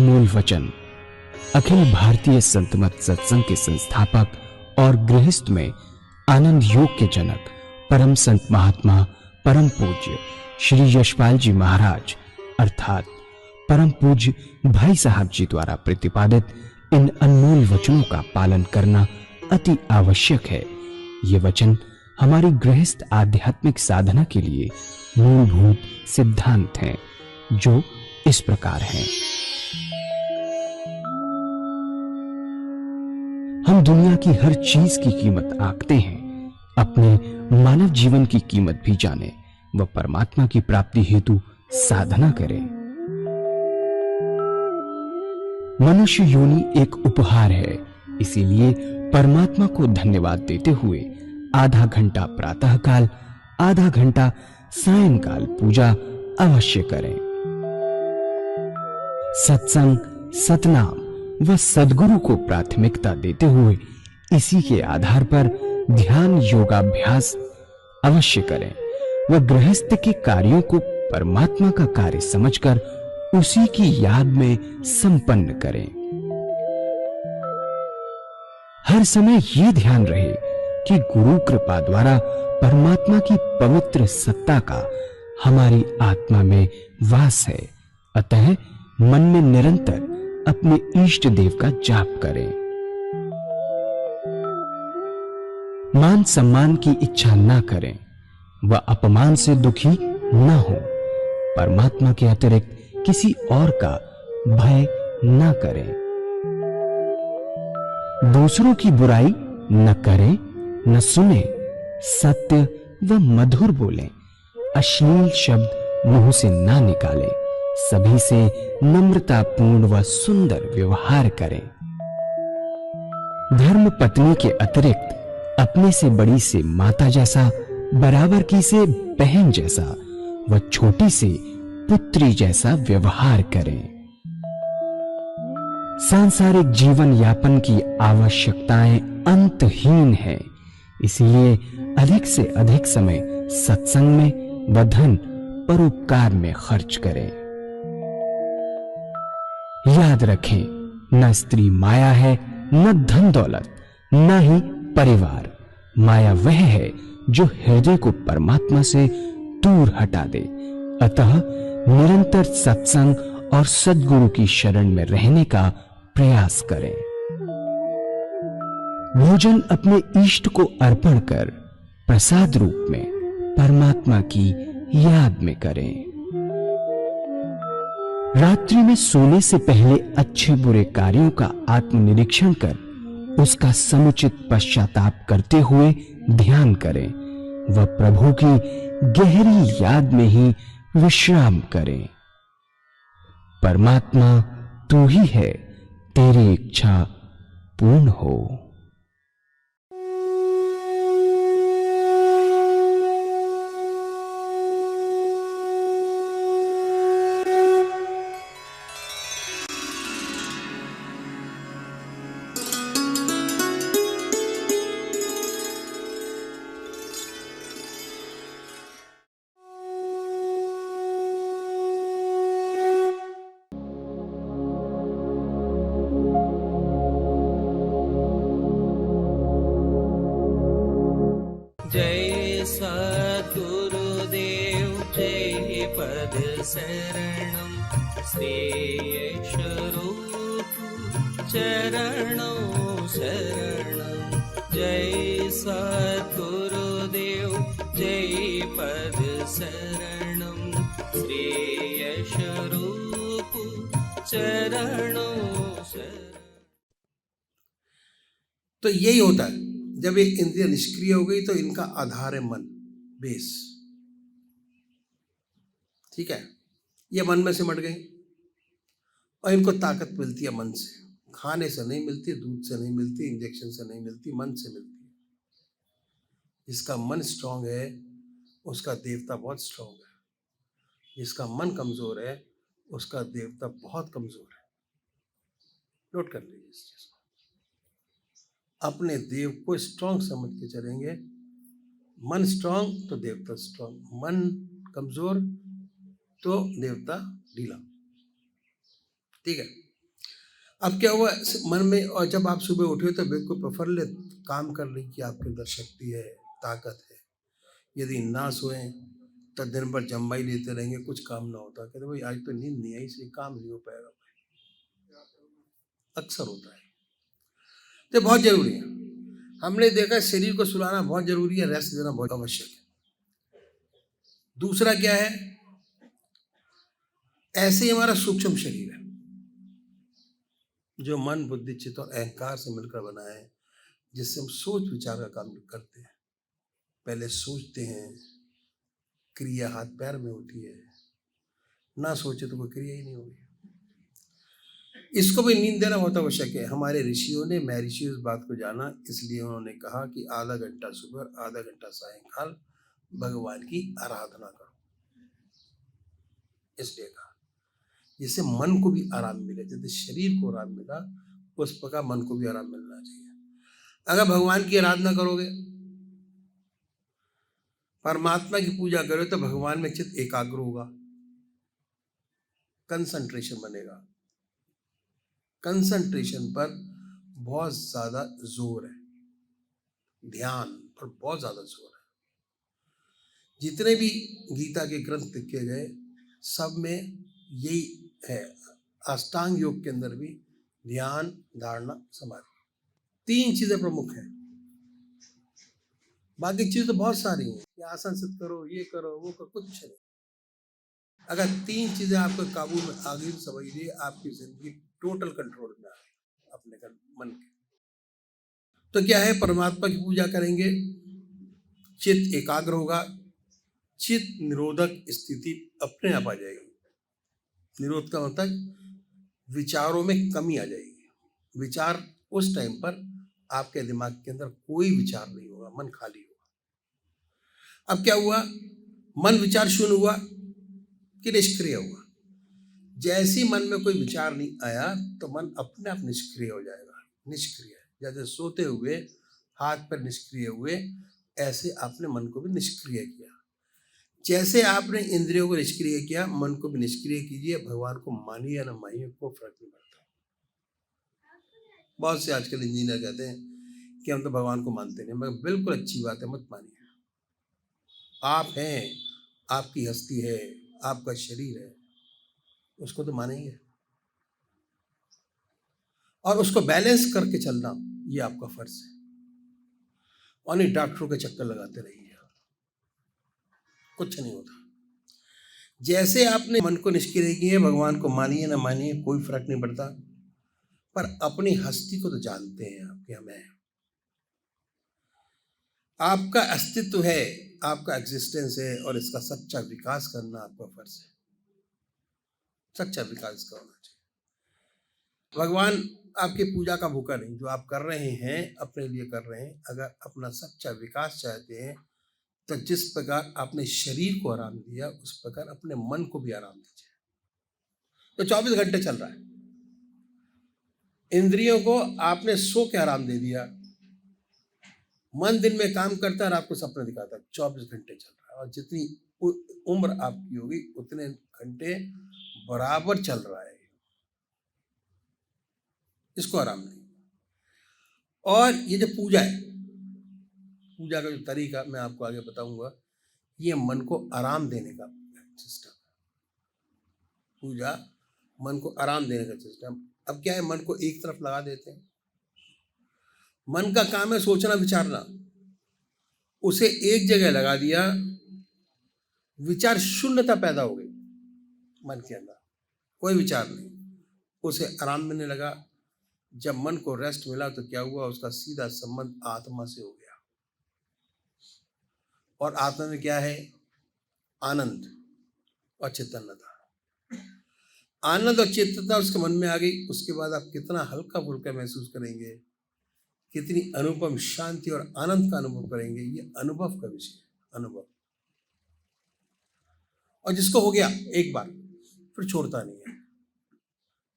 अनमोल वचन अखिल भारतीय संत मत सत्संग के संस्थापक और गृहस्थ में आनंद योग के जनक परम संत महात्मा परम पूज्य श्री यशपाल जी महाराज अर्थात परम पूज्य भाई साहब जी द्वारा प्रतिपादित इन अनमोल वचनों का पालन करना अति आवश्यक है। ये वचन हमारी गृहस्थ आध्यात्मिक साधना के लिए मूलभूत सिद्धांत हैं, जो इस प्रकार हैं। हम दुनिया की हर चीज की कीमत आंकते हैं, अपने मानव जीवन की कीमत भी जाने व परमात्मा की प्राप्ति हेतु साधना करें। मनुष्य योनि एक उपहार है, इसीलिए परमात्मा को धन्यवाद देते हुए आधा घंटा प्रातःकाल, आधा घंटा सायंकाल पूजा अवश्य करें। सत्संग, सतनाम व सद्गुरु को प्राथमिकता देते हुए इसी के आधार पर ध्यान योगाभ्यास अवश्य करें व गृहस्थ के कार्यों को परमात्मा का कार्य समझकर उसी की याद में संपन्न करें। हर समय ये ध्यान रहे कि गुरु कृपा द्वारा परमात्मा की पवित्र सत्ता का हमारी आत्मा में वास है, अतः मन में निरंतर अपने इष्ट देव का जाप करें। मान सम्मान की इच्छा ना करें व अपमान से दुखी ना हो। परमात्मा के अतिरिक्त किसी और का भय ना करें। दूसरों की बुराई न करें, न सुने, सत्य व मधुर बोलें, अश्लील शब्द मुंह से ना निकालें, सभी से नम्रतापूर्ण व सुंदर व्यवहार करें। धर्म पत्नी के अतिरिक्त अपने से बड़ी से माता जैसा, बराबर की से बहन जैसा व छोटी से पुत्री जैसा व्यवहार करें। सांसारिक जीवन यापन की आवश्यकताएं अंतहीन है, इसलिए अधिक से अधिक समय सत्संग में व धन परोपकार में खर्च करें। याद रखें, न स्त्री माया है, न धन दौलत, न ही परिवार। माया वह है जो हृदय को परमात्मा से दूर हटा दे। अतः निरंतर सत्संग और सद्गुरु की शरण में रहने का प्रयास करें। भोजन अपने इष्ट को अर्पण कर प्रसाद रूप में परमात्मा की याद में करें। रात्रि में सोने से पहले अच्छे बुरे कार्यों का आत्मनिरीक्षण कर उसका समुचित पश्चाताप करते हुए ध्यान करें व प्रभु की गहरी याद में ही विश्राम करें। परमात्मा तू ही है, तेरी इच्छा पूर्ण हो। जय सद्गुरुदेव जय पद शरणं श्रेयस्वरूप चरणों शरणं। जय सद्गुरुदेव जय पद शरणं श्रेयस्वरूप चरणों शरणं। तो यही होता है, जब ये इंद्रिय निष्क्रिय हो गई तो इनका आधार है मन, बेस। ठीक है, ये मन में सिमट गई और इनको ताकत मिलती है मन से। खाने से नहीं मिलती, दूध से नहीं मिलती, इंजेक्शन से नहीं मिलती, मन से मिलती है। जिसका मन स्ट्रांग है उसका देवता बहुत स्ट्रांग है, जिसका मन कमजोर है उसका देवता बहुत कमजोर है। नोट कर लीजिए इस चीज को। अपने देव को स्ट्रांग समझ के चलेंगे। मन स्ट्रांग तो देवता स्ट्रांग, मन कमजोर तो देवता ढीला। ठीक है, अब क्या हुआ मन में, और जब आप सुबह उठे तो बिल्कुल प्रफुल्लित, काम करने की आपके अंदर शक्ति है, ताकत है। यदि ना सोए तो दिन भर जम्बाई लेते रहेंगे, कुछ काम ना होता, कहते भाई आज तो नींद नहीं आई इसलिए काम नहीं हो पाएगा, अक्सर होता है। तो बहुत जरूरी है, हमने देखा शरीर को सुलाना बहुत जरूरी है, रेस्ट देना बहुत आवश्यक है। दूसरा क्या है, ऐसे ही हमारा सूक्ष्म शरीर है जो मन बुद्धि चित्त और अहंकार से मिलकर बना है, जिससे हम सोच विचार का काम करते हैं। पहले सोचते हैं, क्रिया हाथ पैर में होती है, ना सोचे तो कोई क्रिया ही नहीं होगी। इसको भी नींद देना बहुत आवश्यक है। हमारे ऋषियों ने, महर्षि इस बात को जाना, इसलिए उन्होंने कहा कि आधा घंटा सुबह, आधा घंटा सायंकाल भगवान की आराधना करो। इसलिए कहा जिससे मन को भी आराम मिले, जैसे शरीर को आराम मिला उस प्रकार मन को भी आराम मिलना चाहिए। अगर भगवान की आराधना करोगे, परमात्मा की पूजा करोगे, तो भगवान में चित्त एकाग्र होगा, कंसंट्रेशन बनेगा। कंसंट्रेशन पर बहुत ज्यादा जोर है, ध्यान पर बहुत ज्यादा जोर है। जितने भी गीता के ग्रंथ लिखे गए सब में यही है। अष्टांग योग के अंदर भी ध्यान, धारणा, समाधि, 3 चीजें प्रमुख हैं। बाकी चीज तो बहुत सारी हैं, ये आसन सिद्ध करो, ये करो, वो करो, कुछ नहीं। अगर 3 चीजें आपको काबू में आ गई, समझिए आपकी जिंदगी टोटल कंट्रोल में आ गई अपने मन के। तो क्या है, परमात्मा की पूजा करेंगे, चित्त एकाग्र होगा, चित्त निरोधक स्थिति अपने आप आ जाएगी। निरोध का मतलब विचारों में कमी आ जाएगी। विचार उस टाइम पर आपके दिमाग के अंदर कोई विचार नहीं होगा, मन खाली होगा। अब क्या हुआ, मन विचार शून्य हुआ कि निष्क्रिय हुआ। जैसे ही मन में कोई विचार नहीं आया तो मन अपने आप निष्क्रिय हो जाएगा। निष्क्रिय, जैसे सोते हुए हाथ पर निष्क्रिय हुए, ऐसे आपने मन को भी निष्क्रिय किया। जैसे आपने इंद्रियों को निष्क्रिय किया, मन को भी निष्क्रिय कीजिए। भगवान को मानिए या न मानिए, कोई फर्क नहीं पड़ता। बहुत से आजकल इंजीनियर कहते हैं कि हम तो भगवान को मानते नहीं। मगर बिल्कुल अच्छी बात है, मत मानिए। आप हैं, आपकी हस्ती है, आपका शरीर है, उसको तो मानेंगे, और उसको बैलेंस करके चलना ये आपका फर्ज है। और नहीं डॉक्टरों के चक्कर लगाते रहिए, कुछ नहीं होता। जैसे आपने मन को निष्क्रिय किए, भगवान को मानिए ना मानिए कोई फर्क नहीं पड़ता, पर अपनी हस्ती को तो जानते हैं आप कि हमें, आपका अस्तित्व है, आपका एग्जिस्टेंस है, और इसका सच्चा विकास करना आपका फर्ज है। सच्चा विकास इसका होना चाहिए। भगवान आपकी पूजा का भूखा नहीं, जो आप कर रहे हैं अपने लिए कर रहे हैं। अगर अपना सच्चा विकास चाहते हैं तो जिस प्रकार आपने शरीर को आराम दिया, उस प्रकार अपने मन को भी आराम दीजिए। तो 24 घंटे चल रहा है, इंद्रियों को आपने सो के आराम दे दिया। मन दिन में काम करता है, रात को सपने दिखाता है। 24 घंटे चल रहा है, और जितनी उम्र आपकी होगी उतने घंटे बराबर चल रहा है। इसको आराम नहीं। और ये जो पूजा है, पूजा का जो तरीका मैं आपको आगे बताऊंगा, ये मन को आराम देने का सिस्टम। पूजा मन को आराम देने का सिस्टम। अब क्या है, मन को एक तरफ लगा देते हैं। मन का काम है सोचना विचारना, उसे एक जगह लगा दिया, विचार शून्यता पैदा हो गई मन के अंदर, कोई विचार नहीं, उसे आराम मिलने लगा। जब मन को रेस्ट मिला तो क्या हुआ, उसका सीधा संबंध आत्मा से हो गया। और आत्मा में क्या है, आनंद और चेतनता। आनंद और चेतनता उसके मन में आ गई, उसके बाद आप कितना हल्का फुल्का महसूस करेंगे, कितनी अनुपम शांति और आनंद का अनुभव करेंगे। ये अनुभव का विषय है, अनुभव। और जिसको हो गया एक बार, फिर छोड़ता नहीं है,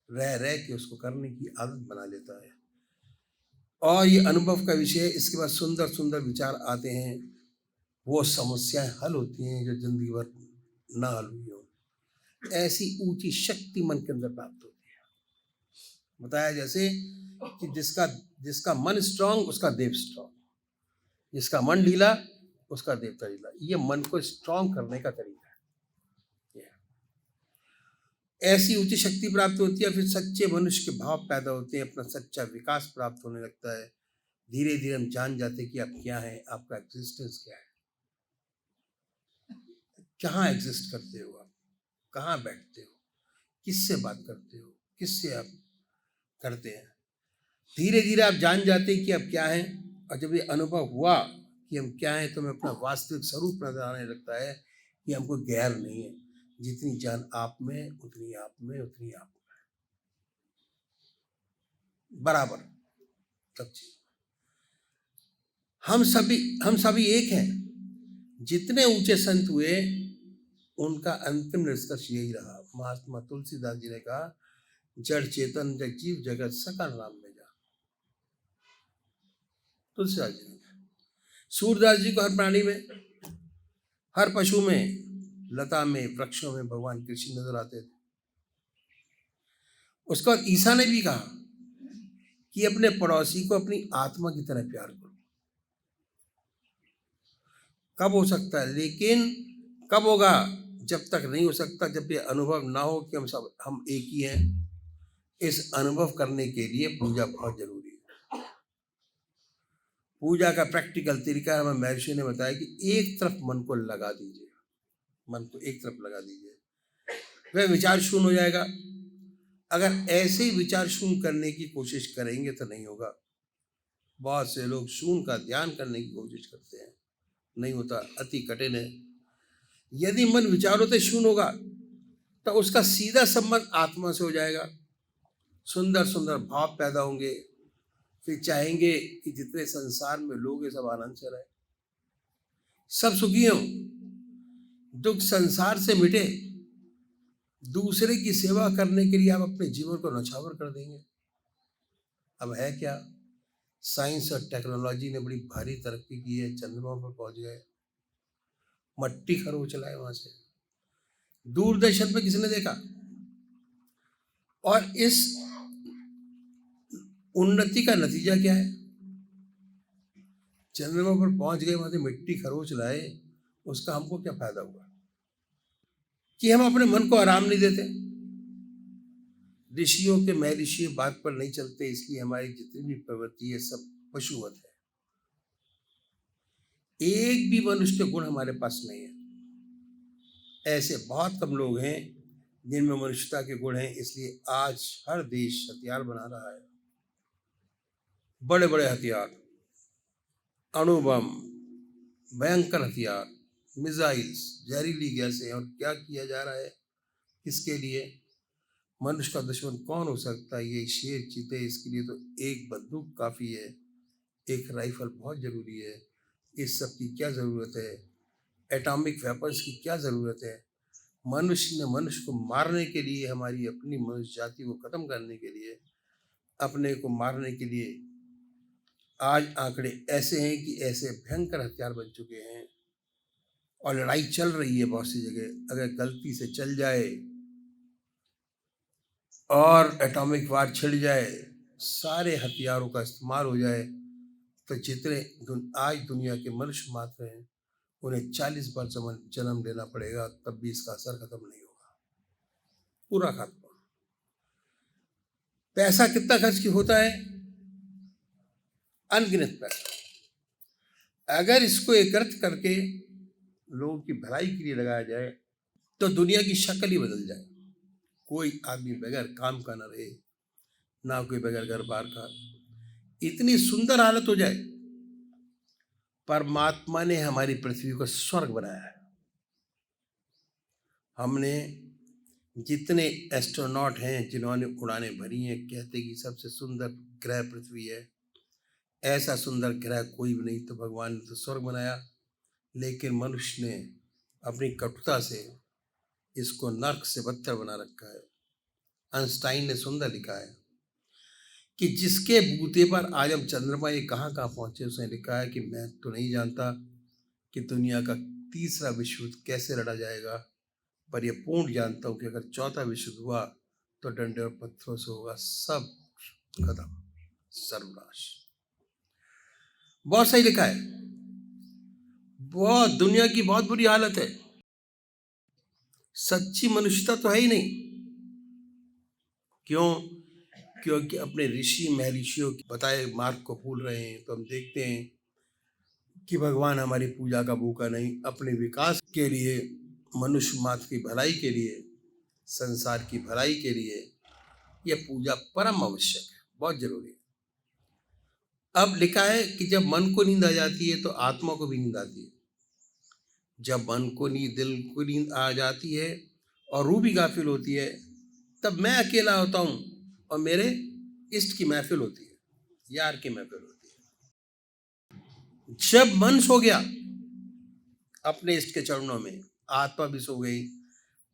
रह रह के उसको करने की आदत बना लेता है। और ये अनुभव का विषय है। इसके बाद सुंदर सुंदर विचार आते हैं, वो समस्याएं हल होती हैं जो जिंदगी भर ना हल हुई हो। ऐसी ऊंची शक्ति मन के अंदर प्राप्त होती है। बताया जैसे कि जिसका जिसका मन स्ट्रांग उसका देव स्ट्रांग, जिसका मन ढीला उसका देवता ढीला। ये मन को स्ट्रांग करने का तरीका है। ऐसी ऊंची शक्ति प्राप्त होती है, फिर सच्चे मनुष्य के भाव पैदा होते हैं, अपना सच्चा विकास प्राप्त होने लगता है। धीरे धीरे हम जान जाते हैं कि आप क्या हैं, आपका एग्जिस्टेंस क्या है, कहाँ एग्जिस्ट करते हो आप, कहाँ बैठते हो, किससे बात करते हो, किससे आप करते हैं। धीरे धीरे आप जान जाते हैं कि आप क्या हैं, और जब ये अनुभव हुआ कि हम क्या हैं तो हमें अपना वास्तविक स्वरूप नजर आने लगता है कि हमको गैर नहीं है। जितनी जान आप में उतनी आप में, उतनी आप में, बराबर सब चीज। हम सभी एक हैं। जितने ऊंचे संत हुए उनका अंतिम निष्कर्ष यही रहा। महात्मा तुलसीदास जी ने कहा, जड़ चेतन जगजीव जगत सकल राम में जा। तुलसीदास जी ने कहा। सूरदास जी को हर प्राणी में, हर पशु में, लता में, वृक्षों में भगवान कृष्ण नजर आते थे। उसके बाद ईसा ने भी कहा कि अपने पड़ोसी को अपनी आत्मा की तरह प्यार करो। कब हो सकता है, लेकिन कब होगा? जब तक नहीं हो सकता, जब ये अनुभव ना हो कि हम एक ही हैं। इस अनुभव करने के लिए पूजा बहुत जरूरी है। पूजा का प्रैक्टिकल तरीका हमें महर्षि ने बताया कि एक तरफ मन को लगा दीजिए, मन को एक तरफ लगा दीजिए, वह विचार शून्य हो जाएगा। अगर ऐसे ही विचार शून्य करने की कोशिश करेंगे तो नहीं होगा। बहुत से लोग शून्य का ध्यान करने की कोशिश करते हैं, नहीं होता, अति कठिन है। यदि मन विचारों से शून्य होगा तो उसका सीधा संबंध आत्मा से हो जाएगा। सुंदर सुंदर भाव पैदा होंगे, फिर चाहेंगे कि जितने संसार में लोग हैं सब आनंद से रहे, सब सुखी हों, दुख संसार से मिटे। दूसरे की सेवा करने के लिए आप अपने जीवन को नछावर कर देंगे। अब है क्या, साइंस और टेक्नोलॉजी ने बड़ी भारी तरक्की की है, चंद्रमा पर पहुंच गए, मट्टी खरोच लाए वहां से। दूरदर्शन पे किसने देखा? और इस उन्नति का नतीजा क्या है? चंद्रमा पर पहुंच गए, वहां से मिट्टी खरोच लाए, उसका हमको क्या फायदा हुआ? कि हम अपने मन को आराम नहीं देते। ऋषियों के महर्षि बात पर नहीं चलते, इसलिए हमारी जितनी भी प्रवृत्ति है सब पशुवत है। एक भी मनुष्य के गुण हमारे पास नहीं है। ऐसे बहुत कम लोग हैं जिनमें मनुष्यता के गुण हैं। इसलिए आज हर देश हथियार बना रहा है, बड़े बड़े हथियार, अणुबम, भयंकर हथियार, मिसाइल्स, जहरीली गैसें, और क्या किया जा रहा है, किसके लिए? मनुष्य का दुश्मन कौन हो सकता है? ये शेर चीते, इसके लिए तो एक बंदूक काफ़ी है, एक राइफल बहुत ज़रूरी है। इस सब की क्या ज़रूरत है? एटॉमिक वेपन्स की क्या ज़रूरत है? मनुष्य ने मनुष्य को मारने के लिए, हमारी अपनी मनुष्य जाति को ख़त्म करने के लिए, अपने को मारने के लिए, आज आंकड़े ऐसे हैं कि ऐसे भयंकर हथियार बन चुके हैं और लड़ाई चल रही है बहुत सी जगह। अगर गलती से चल जाए और एटॉमिक वार छिड़ जाए, सारे हथियारों का इस्तेमाल हो जाए, तो जितने आज दुनिया के मनुष्य मात्र हैं उन्हें 40 बार जन्म लेना पड़ेगा, तब भी इसका असर खत्म नहीं होगा, पूरा खात्मा। पैसा कितना खर्च की होता है? अनगिनत पैसा। अगर इसको एकत्रित करके लोगों की भलाई के लिए लगाया जाए तो दुनिया की शक्ल ही बदल जाए। कोई आदमी बगैर काम का न रहे, ना कोई बगैर घर बार का, इतनी सुंदर हालत हो जाए। परमात्मा ने हमारी पृथ्वी को स्वर्ग बनाया है। हमने जितने एस्ट्रोनॉट हैं जिन्होंने उड़ानें भरी हैं, कहते कि सबसे सुंदर ग्रह पृथ्वी है। ऐसा सुंदर ग्रह कोई भी नहीं, तो भगवान ने तो स्वर्ग बनाया, लेकिन मनुष्य ने अपनी कटुता से इसको नर्क से बदतर बना रखा है। आइंस्टाइन ने सुंदर लिखा है कि जिसके बूते पर आज हम चंद्रमा ये कहाँ कहाँ पहुँचे, उसने लिखा है कि मैं तो नहीं जानता कि दुनिया का तीसरा विश्व युद्ध कैसे लड़ा जाएगा, पर यह पूर्ण जानता हूँ कि अगर चौथा विश्व युद्ध हुआ तो डंडे और पत्थरों से होगा। सब खत्म, सर्वनाश। बहुत सही लिखा है। बहुत दुनिया की बहुत बुरी हालत है। सच्ची मनुष्यता तो है ही नहीं। क्यों? क्योंकि अपने ऋषि महर्षियों के बताए मार्ग को भूल रहे हैं। तो हम देखते हैं कि भगवान हमारी पूजा का भूखा नहीं, अपने विकास के लिए, मनुष्य मात्र की भलाई के लिए, संसार की भलाई के लिए यह पूजा परम आवश्यक है, बहुत जरूरी है। अब लिखा है कि जब मन को नींद आ जाती है तो आत्मा को भी नींद आती है। जब मन को नींद, दिल को नींद आ जाती है और रूह भी गाफिल होती है, तब मैं अकेला होता हूँ और मेरे इष्ट की महफिल होती है, यार की महफिल होती है। जब मन सो गया अपने इष्ट के चरणों में, आत्मा भी सो गई,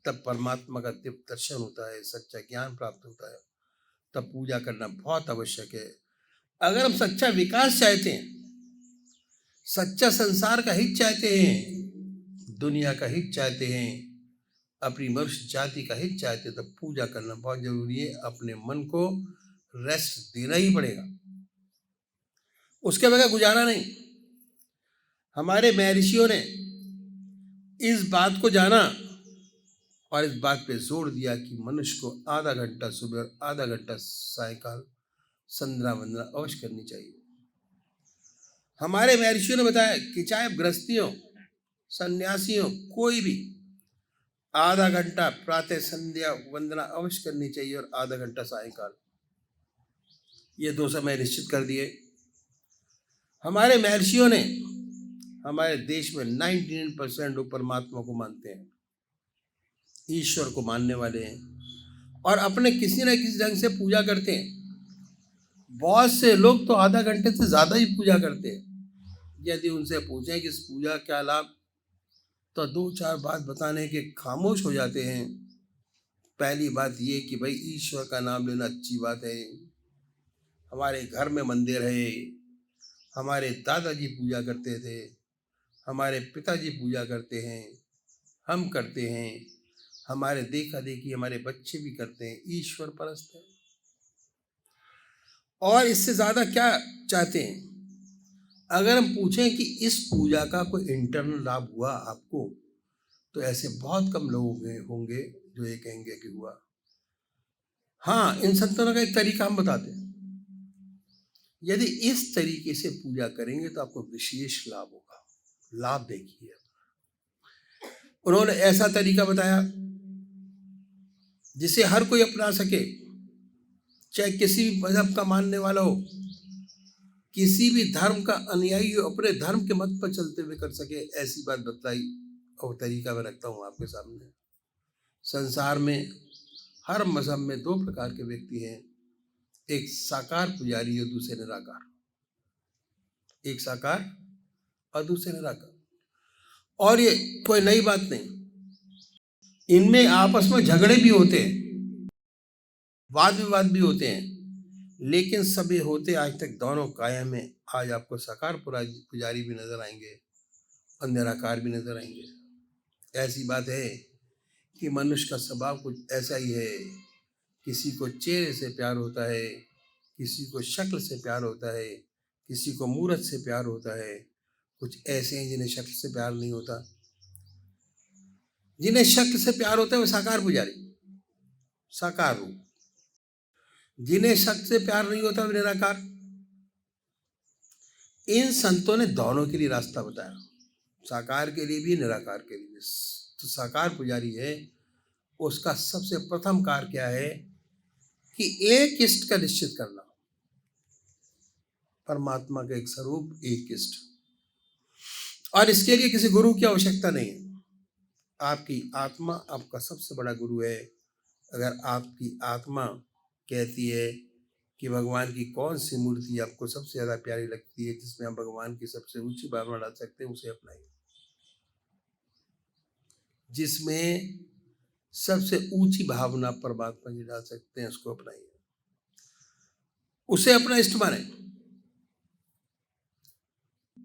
तब परमात्मा का दिव्य दर्शन होता है, सच्चा ज्ञान प्राप्त होता है। तब पूजा करना बहुत आवश्यक है। अगर हम सच्चा विकास चाहते हैं, सच्चा संसार का हित चाहते हैं, दुनिया का हित चाहते हैं, अपनी मनुष्य जाति का हित चाहते हैं, तब पूजा करना बहुत जरूरी है। अपने मन को रेस्ट देना ही पड़ेगा, उसके बगैर गुजारा नहीं। हमारे महर्षियों ने इस बात को जाना और इस बात पे जोर दिया कि मनुष्य को आधा घंटा सुबह और आधा घंटा सायकाल संध्या वंदना अवश्य करनी चाहिए। हमारे महर्षियों ने बताया कि चाहे गृहस्थी हो, सन्यासी हो, कोई भी आधा घंटा प्रातः संध्या वंदना अवश्य करनी चाहिए और आधा घंटा सायकाल, ये 2 समय निश्चित कर दिए। हमारे महर्षियों ने हमारे देश में 99% लोग परमात्मा को मानते हैं, ईश्वर को मानने वाले हैं और अपने किसी न किसी ढंग से पूजा करते हैं। बहुत से लोग तो आधा घंटे से ज़्यादा ही पूजा करते हैं। यदि उनसे पूछें कि इस पूजा क्या लाभ, तो 2-4 बात बताने के खामोश हो जाते हैं। पहली बात ये कि भाई ईश्वर का नाम लेना अच्छी बात है, हमारे घर में मंदिर है, हमारे दादाजी पूजा करते थे, हमारे पिताजी पूजा करते हैं, हम करते हैं, हमारे देखा देखी हमारे बच्चे भी करते हैं, ईश्वर परस्त है। और इससे ज़्यादा क्या चाहते हैं? अगर हम पूछें कि इस पूजा का कोई इंटरनल लाभ हुआ आपको, तो ऐसे बहुत कम लोग होंगे जो ये कहेंगे कि हुआ। हाँ, इन संतों का एक तरीका हम बताते हैं। यदि इस तरीके से पूजा करेंगे तो आपको विशेष लाभ होगा। लाभ देखिए, उन्होंने ऐसा तरीका बताया जिसे हर कोई अपना सके, चाहे किसी भी मजहब का मानने वाला हो, किसी भी धर्म का अनुयायी हो, अपने धर्म के मत पर चलते हुए कर सके, ऐसी बात बतलाई और तरीका मैं रखता हूँ आपके सामने। संसार में हर मजहब में 2 प्रकार के व्यक्ति हैं, एक साकार पुजारी और दूसरे निराकार। एक साकार और दूसरे निराकार। और ये कोई नई बात नहीं, इनमें आपस में झगड़े भी होते हैं, वाद विवाद भी होते हैं, लेकिन सभी होते आज तक दोनों कायम है। आज आपको साकार पुजारी भी नजर आएंगे और निराकार भी नजर आएंगे। ऐसी बात है कि मनुष्य का स्वभाव कुछ ऐसा ही है, किसी को चेहरे से प्यार होता है, किसी को शक्ल से प्यार होता है, किसी को मूरत से प्यार होता है। कुछ ऐसे हैं जिन्हें शक्ल से प्यार नहीं होता। जिन्हें शक्ल से प्यार होता है वो साकार पुजारी, साकार रूप। जिन्हें शक्ल से प्यार नहीं होता वो निराकार। इन संतों ने दोनों के लिए रास्ता बताया, साकार के लिए भी, निराकार के लिए भी। तो साकार पुजारी है, उसका सबसे प्रथम कार्य क्या है कि एक इष्ट का निश्चित करना, परमात्मा का एक स्वरूप, एक इष्ट। और इसके लिए किसी गुरु की आवश्यकता नहीं है। आपकी आत्मा आपका सबसे बड़ा गुरु है। अगर आपकी आत्मा कहती है कि भगवान की कौन सी मूर्ति आपको सबसे ज़्यादा प्यारी लगती है, जिसमें आप भगवान की सबसे ऊंची भावना डाल सकते हैं, उसे अपनाइए। जिसमें सबसे ऊंची भावना परमात्मा की डाल सकते हैं, उसको अपनाइए, उसे अपना इष्ट माने,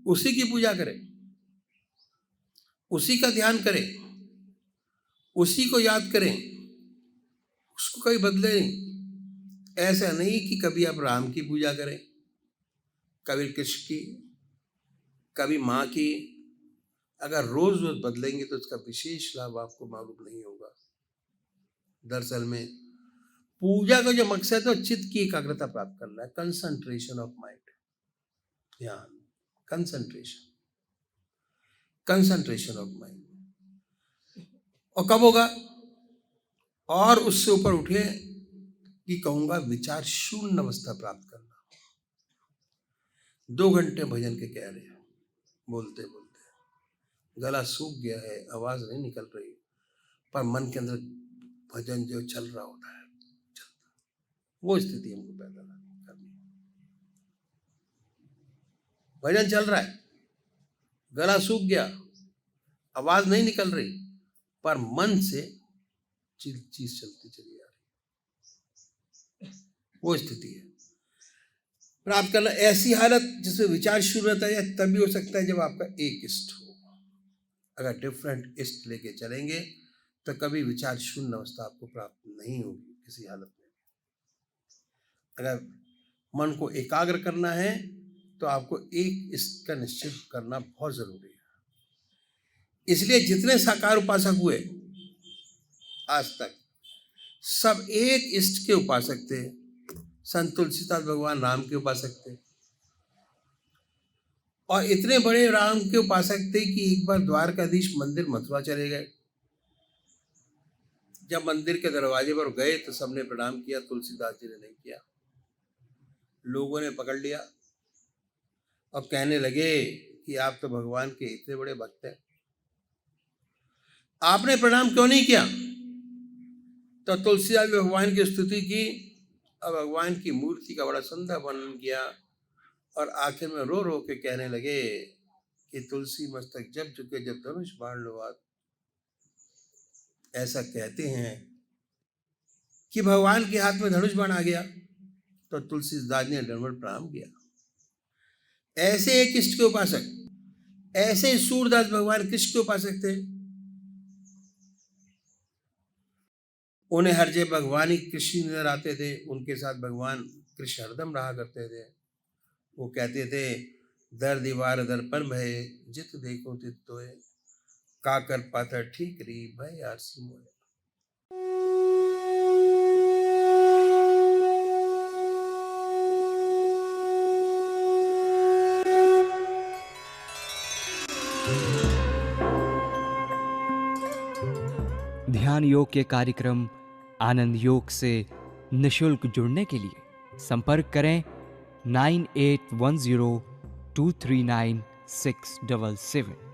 उसी की पूजा करें, उसी का ध्यान करें, उसी को याद करें, उसको कहीं बदले नहीं। ऐसा नहीं कि कभी आप राम की पूजा करें, कभी कृष्ण की, कभी माँ की। अगर रोज रोज बदलेंगे तो इसका विशेष लाभ आपको मालूम नहीं होगा। दरअसल में पूजा का जो मकसद है वो चित्त की एकाग्रता प्राप्त करना है, कंसंट्रेशन ऑफ माइंड, ध्यान, कंसंट्रेशन ऑफ माइंड। और कब होगा? और उससे ऊपर उठे कि कहूंगा विचार शून्य अवस्था प्राप्त करना। 2 घंटे भजन के कह रहे हैं, बोलते बोलते गला सूख गया है, आवाज नहीं निकल रही, पर मन के अंदर भजन जो चल रहा होता है, चलता, वो स्थिति हमको पैदा करनी है। भजन चल रहा है, गला सूख गया, आवाज नहीं निकल रही, पर मन से चीज चलती चली आ रही, वो स्थिति है प्राप्त करना। ऐसी हालत जिसमें विचार शुरू रहता है तभी हो सकता है जब आपका एक इष्ट हो। अगर डिफरेंट इष्ट लेके चलेंगे तो कभी विचार शून्य अवस्था आपको प्राप्त नहीं होगी किसी हालत में। अगर मन को एकाग्र करना है तो आपको एक इष्ट का निश्चित करना बहुत जरूरी है। इसलिए जितने साकार उपासक हुए आज तक, सब एक इष्ट के उपासक थे। संत तुलसीदास भगवान राम के उपासक थे, और इतने बड़े राम के उपासक थे कि एक बार द्वारकाधीश मंदिर मथुरा चले गए। जब मंदिर के दरवाजे पर गए तो सबने प्रणाम किया, तुलसीदास जी ने नहीं किया। लोगों ने पकड़ लिया और कहने लगे कि आप तो भगवान के इतने बड़े भक्त हैं, आपने प्रणाम क्यों नहीं किया? तो तुलसीदास ने भगवान की स्तुति की और भगवान की मूर्ति का बड़ा सुंदर वर्णन किया, और आखिर में रो रो के कहने लगे कि तुलसी मस्तक जब चुके जब धनुष बाण लो हाथ। ऐसा कहते हैं कि भगवान के हाथ में धनुष बाण आ गया तो तुलसीदास ने दंडवत प्रणाम किया। ऐसे एक इष्ट के उपासक, ऐसे सूरदास भगवान कृष्ण के उपासक थे। उन्हें हर जगह भगवान ही कृष्ण नजर आते थे, उनके साथ भगवान कृष्ण हरदम रहा करते थे। वो कहते थे, दर दीवार दर्पण भय जित देखो तित तोय, काकर पाथर ठीक री भय आरसी मोय। ध्यान योग के कार्यक्रम आनंद योग से निशुल्क जुड़ने के लिए संपर्क करें 9810239677।